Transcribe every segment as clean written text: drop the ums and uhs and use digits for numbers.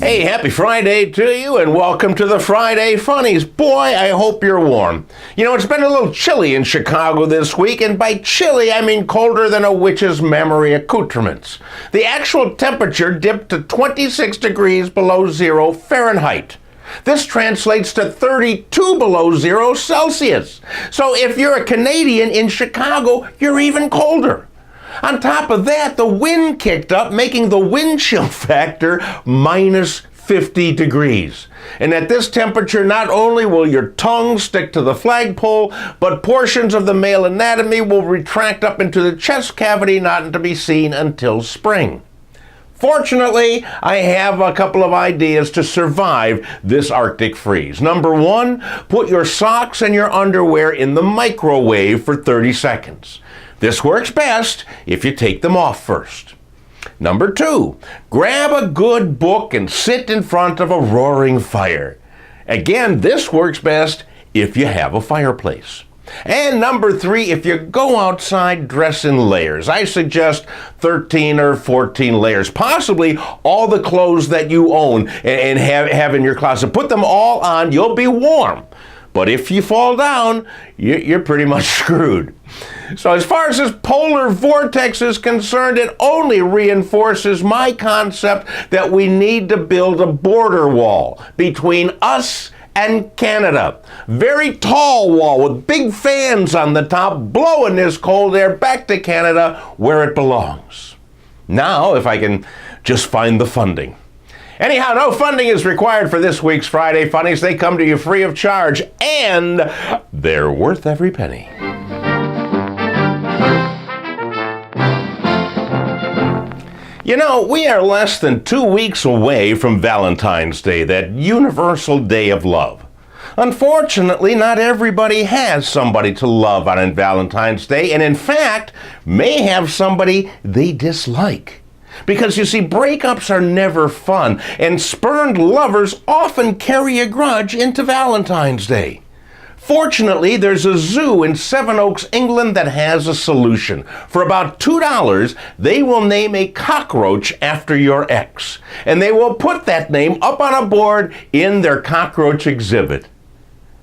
Hey, happy Friday to you, and welcome to the Friday Funnies. Boy, I hope you're warm. You know, it's been a little chilly in Chicago this week, and by chilly, I mean colder than a witch's memory accoutrements. The actual temperature dipped to 26 degrees below zero Fahrenheit. This translates to 32 below zero Celsius. So if you're a Canadian in Chicago, you're even colder. On top of that, the wind kicked up, making the wind chill factor minus 50 degrees. And at this temperature, not only will your tongue stick to the flagpole, but portions of the male anatomy will retract up into the chest cavity, not to be seen until spring. Fortunately, I have a couple of ideas to survive this Arctic freeze. Number one, put your socks and your underwear in the microwave for 30 seconds. This works best if you take them off first. Number two, grab a good book and sit in front of a roaring fire. Again, this works best if you have a fireplace. And number three, if you go outside, dress in layers. I suggest 13 or 14 layers, possibly all the clothes that you own and have in your closet. Put them all on, you'll be warm. But if you fall down, you're pretty much screwed. So as far as this polar vortex is concerned, it only reinforces my concept that we need to build a border wall between us and Canada. Very tall wall with big fans on the top, blowing this cold air back to Canada where it belongs. Now, if I can just find the funding. Anyhow, no funding is required for this week's Friday Funnies. They come to you free of charge, and they're worth every penny. You know, we are less than 2 weeks away from Valentine's Day, that universal day of love. Unfortunately, not everybody has somebody to love on Valentine's Day, and in fact, may have somebody they dislike. Because you see, breakups are never fun, and spurned lovers often carry a grudge into Valentine's Day. Fortunately, there's a zoo in Seven Oaks, England that has a solution. For about $2, they will name a cockroach after your ex, and they will put that name up on a board in their cockroach exhibit.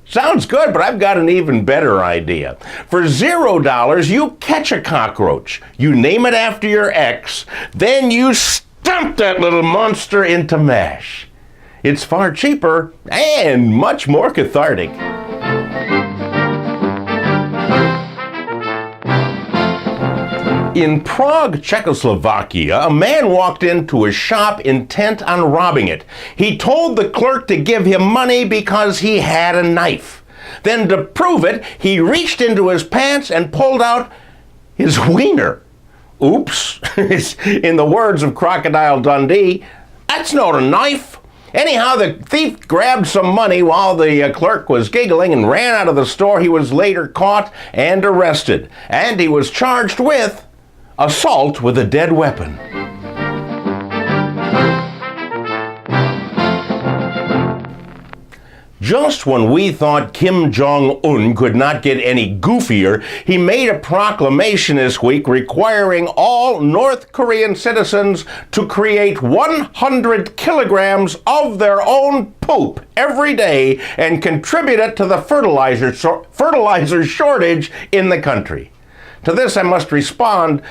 Sounds good, but I've got an even better idea. For $0, you catch a cockroach, you name it after your ex, then you stump that little monster into mash. It's far cheaper and much more cathartic. In Prague, Czechoslovakia, a man walked into a shop intent on robbing it. He told the clerk to give him money because he had a knife. Then to prove it, he reached into his pants and pulled out his wiener. Oops, in the words of Crocodile Dundee, that's not a knife. Anyhow, the thief grabbed some money while the clerk was giggling and ran out of the store. He was later caught and arrested, and he was charged with assault with a dead weapon. Just when we thought Kim Jong Un could not get any goofier, he made a proclamation this week requiring all North Korean citizens to create 100 kilograms of their own poop every day and contribute it to the fertilizer shortage in the country. To this I must respond,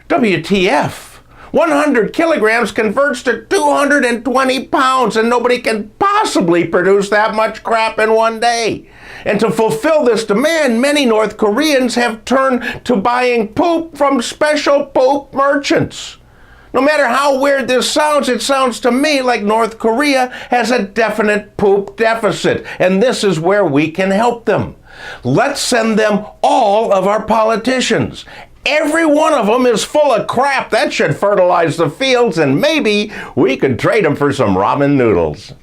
WTF? 100 kilograms converts to 220 pounds, and nobody can possibly produce that much crap in one day. And to fulfill this demand, many North Koreans have turned to buying poop from special poop merchants. No matter how weird this sounds, it sounds to me like North Korea has a definite poop deficit, and this is where we can help them. Let's send them all of our politicians. Every one of them is full of crap. That should fertilize the fields, and maybe we could trade them for some ramen noodles.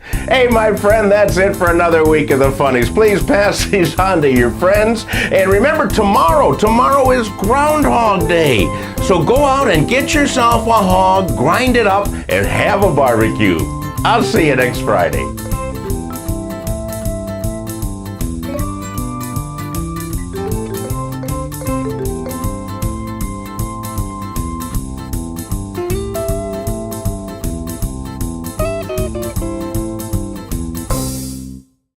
Hey, my friend, that's it for another week of the Funnies. Please pass these on to your friends. And remember, tomorrow is Groundhog Day. So go out and get yourself a hog, grind it up, and have a barbecue. I'll see you next Friday.